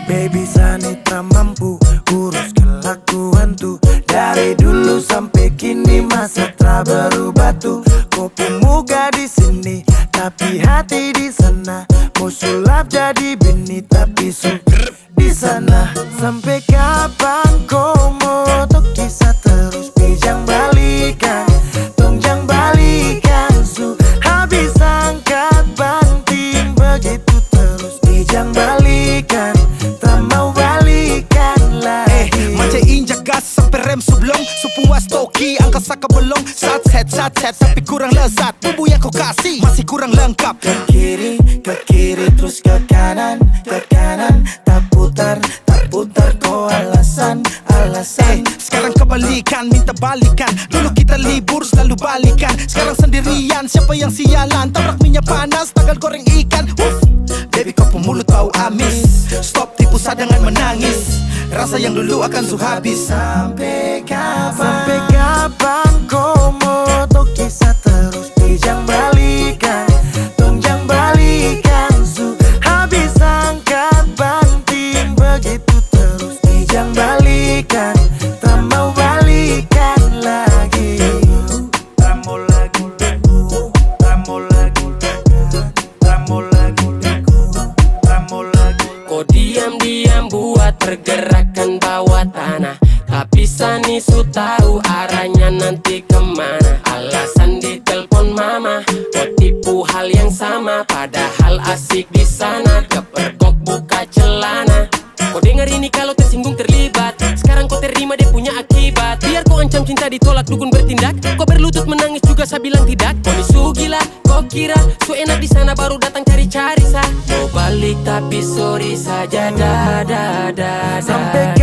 Baby Sanitra mampu urus kelakuan tuh. Dari dulu sampai kini masa tak berubah tuh. Kopi muka di sini tapi hati di sana. Mau sulap jadi bini tapi suka di sana. Sampai kapan kau mau tuh kisah terus? Pijang balikan, tongjang balikan su. Habis angkat banting begitu terus. Pijang balikan, tak mau balikan lagi. Macam injak gas sampai rem sublong. Sepuas toki angkat saka belong. Sat set tapi kurang lezat. Bumbu yang kau kasih masih kurang lengkap. Ke kiri terus ke kanan tak putar kau alasan. Sekarang kebalikan, minta balikan. Dulu kita libur selalu balikan. Sekarang sendirian, siapa yang sialan? Tabrak minyak panas, tagal goreng ikan. Baby kau pemulut bau amis. Stop tipu sadangan menangis. Rasa yang dulu akan habis. Sampai kapan kau mau tuh kisah terus? Pijang balikan, tongjang balikan su. Habis angkat banting begitu terus. Pijang balikan, tak mau balikan lagi. Ramo lagi, ramo lagi, ramo lagi, ramo lagi. Kau diam-diam buat pergerakan bawah tanah. Tapi Sani su tahu arahnya nanti kemana. Alasan di telepon mama, kau tipu hal yang sama. Padahal asik di sana, kepergok buka celana. Kau dengar ini kalau tersinggung terlibat. Sekarang kau terima dia punya akibat. Biar kau ancam cinta ditolak dukun bertindak. Kau berlutut menangis juga saya bilang tidak. Kau ni su gila, kau kira su enak di sana baru datang cari-cari sah. Mau balik tapi sorry saja Sampai